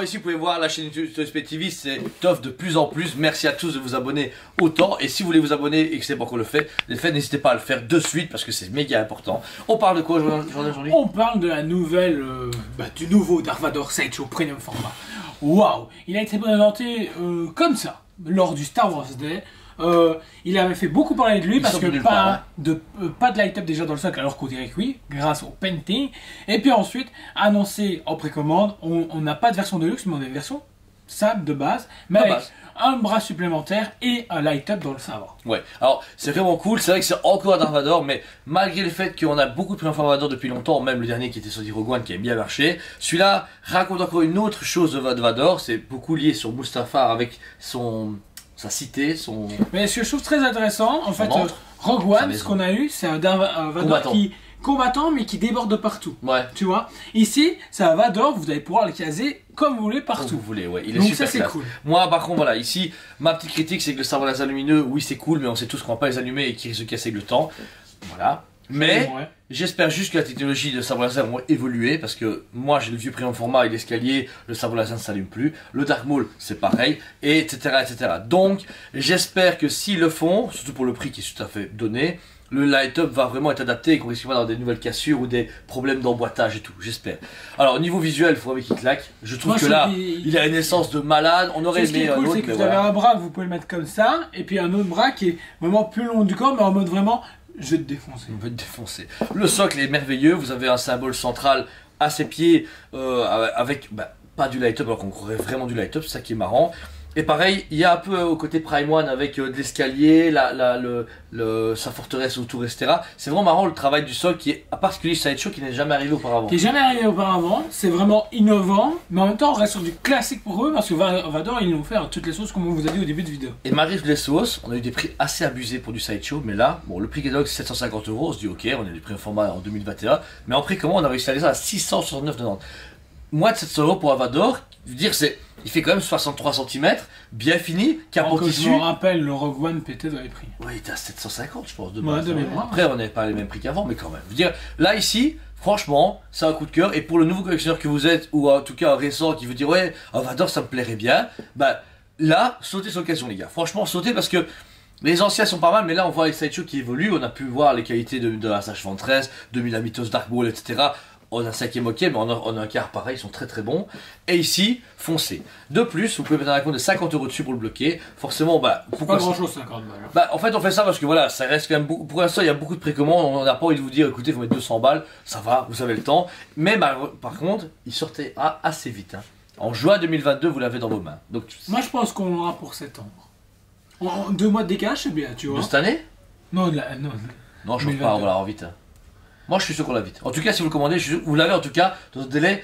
ici vous pouvez voir la chaîne YouTube de TV, c'est t'offre de plus en plus. Merci à tous de vous abonner autant. Et si vous voulez vous abonner et que c'est pas encore le fait, n'hésitez pas à le faire de suite parce que c'est méga important. On parle de quoi aujourd'hui? On parle de la nouvelle, du nouveau Dark Vador Sideshow Premium Format. Waouh! Il a été présenté comme ça lors du Star Wars Day. Il avait fait beaucoup parler de lui parce que pas de light-up déjà dans le socle, alors qu'on dirait que oui, grâce au painting. Et puis ensuite, annoncé en précommande, on n'a pas de version de luxe, mais on a une version simple de base, mais avec un bras supplémentaire et un light-up dans le sabre. Ouais, alors c'est vraiment cool, c'est vrai que c'est encore un Dark Vador, mais malgré le fait qu'on a beaucoup de Premium Format Vador depuis longtemps, même le dernier qui était sorti Rogue One qui a bien marché, celui-là raconte encore une autre chose de Vador, c'est beaucoup lié sur Mustafar avec sa cité, son... Mais ce que je trouve très intéressant, en fait, Rogue One, ce qu'on a eu, c'est un Vador combattant mais qui déborde de partout. Ouais. Tu vois. Ici, c'est un Vador, vous allez pouvoir le caser comme vous voulez partout. Comme vous voulez, ouais. Il est donc super ça c'est cool. Moi par contre voilà, ici, ma petite critique c'est que le sabre laser lumineux, oui c'est cool, mais on sait tous qu'on va pas les allumer et qu'ils risquent de casser avec le temps. Voilà. Mais j'espère juste que la technologie de sabre laser va évoluer parce que moi j'ai le vieux Premium Format et l'escalier, le sabre laser ne s'allume plus, le Dark Maul c'est pareil, et etc. Donc j'espère que s'ils le font, surtout pour le prix qui est tout à fait donné, le light-up va vraiment être adapté et qu'on risque pas d'avoir des nouvelles cassures ou des problèmes d'emboîtage et tout, j'espère. Alors au niveau visuel, il faudrait qu'il claque. Je trouve que là, il a une essence de malade. On aurait aimé un autre, c'est que vous avez un bras, vous pouvez le mettre comme ça, et puis un autre bras qui est vraiment plus long du corps, mais en mode vraiment, je vais te défoncer. Je vais te défoncer. Le socle est merveilleux, vous avez un symbole central à ses pieds avec pas du light-up alors qu'on croirait vraiment du light-up, c'est ça qui est marrant. Et pareil, il y a un peu au côté Prime One avec de l'escalier, sa forteresse autour, etc. C'est vraiment marrant le travail du sol qui est particulier Sideshow qui n'est jamais arrivé auparavant. Qui n'est jamais arrivé auparavant, c'est vraiment innovant, mais en même temps on reste sur du classique pour eux parce que Vador ils l'ont fait à toutes les sauces comme on vous a dit au début de vidéo. Et malgré toutes les sauces, on a eu des prix assez abusés pour du Sideshow, mais là, bon le prix catalogue c'est 750 €, on se dit ok, on a des prix en format en 2021, mais en précommande on a réussi à aller ça à 669,90 €. Moins de 700 € pour un Vador, je veux dire il fait quand même 63 cm, bien fini, capot tissu. Je me rappelle, le Rogue One pétait dans les prix. Oui, il était à 750 je pense de base. Après on n'avait pas les mêmes prix qu'avant, mais quand même. Je veux dire, là ici, franchement, c'est un coup de cœur. Et pour le nouveau collectionneur que vous êtes, ou en tout cas un récent qui veut dire ouais, un Vador ça me plairait bien, là, sautez sur l'occasion les gars. Franchement, sautez parce que les anciens sont pas mal, mais là on voit les Sideshow qui évoluent. On a pu voir les qualités de la SH-113, de Milamitos Dark Maul, etc. On a un 5e ok, mais on a un quart pareil, ils sont très très bons. Et ici, foncez. De plus, vous pouvez mettre un compte de 50 € dessus pour le bloquer. Forcément, pourquoi pas grand chose 50 balles. En fait, on fait ça parce que voilà, ça reste quand même beaucoup. Pour l'instant, il y a beaucoup de précommandes. On n'a pas envie de vous dire, écoutez, il faut mettre 200 balles, ça va, vous avez le temps. Mais par contre, il sortait assez vite. Hein. En juin 2022, vous l'avez dans vos mains. Donc, moi, je pense qu'on l'aura pour septembre. En 2 mois de décalage, c'est bien, tu vois. De cette année? Non, non, je pense pas, on va l'avoir vite. Hein. Moi je suis sûr qu'on l'a vite. En tout cas si vous le commandez, vous l'avez en tout cas dans un délai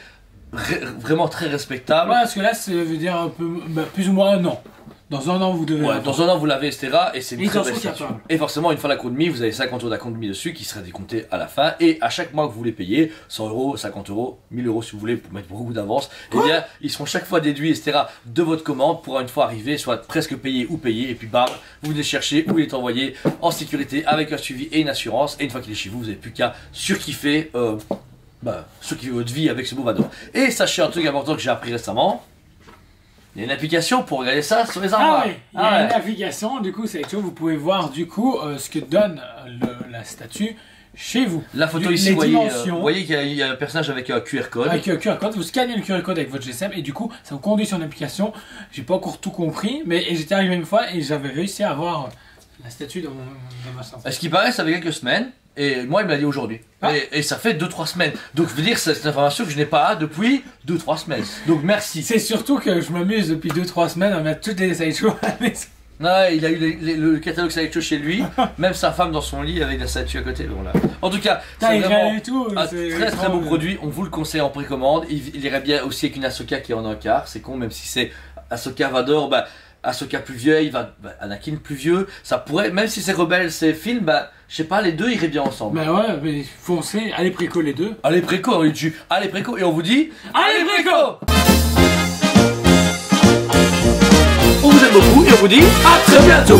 vraiment très respectable. Ouais, parce que là ça veut dire un peu, plus ou moins un an. Dans un an vous devez dans un an vous l'avez, etc. Et c'est une très belle statue. Et forcément une fois la compte-mis, vous avez 50 € d'acompte-mis dessus qui sera décompté à la fin. Et à chaque mois que vous voulez payer, 100 €, 50 €, 1000 € si vous voulez pour mettre beaucoup d'avance, et bien ils seront chaque fois déduits, etc. de votre commande pour une fois arriver, soit presque payé ou payé. Et puis bam, vous venez chercher où il est envoyé en sécurité avec un suivi et une assurance. Et une fois qu'il est chez vous, vous n'avez plus qu'à surkiffer votre vie avec ce beau Vador. Et sachez un truc important que j'ai appris récemment. Il y a une application pour regarder ça sur les armoires. Ah oui, il y a une application, du coup, c'est vous pouvez voir du coup ce que donne la statue chez vous. La photo ici, vous voyez qu'il y a un personnage avec un QR code. Avec un QR code, vous scannez le QR code avec votre GSM et du coup, ça vous conduit sur une application. J'ai pas encore tout compris, mais j'étais arrivé une fois et j'avais réussi à avoir la statue dans ma chambre. Ce qui paraît, ça fait quelques semaines. Et moi, il me l'a dit aujourd'hui. Et ça fait 2-3 semaines. Donc, je veux dire, c'est une information que je n'ai pas depuis 2-3 semaines. Donc, merci. C'est surtout que je m'amuse depuis 2-3 semaines à mettre toutes les Sideshow à la maison. Ouais, il a eu le catalogue Sideshow chez lui, même sa femme dans son lit avec la statue à côté. Voilà. En tout cas, c'est vraiment un très très beau produit. On vous le conseille en précommande. Il irait bien aussi avec une Ahsoka qui est en un quart. C'est con, même si c'est Ahsoka Vador, Ahsoka plus vieille, Anakin plus vieux, ça pourrait, même si c'est rebelle, c'est film, je sais pas, les deux iraient bien ensemble. Mais ouais, mais foncez, allez préco les deux. Allez préco, on dit, allez préco, et on vous dit, allez préco. On vous aime beaucoup et on vous dit à très bientôt.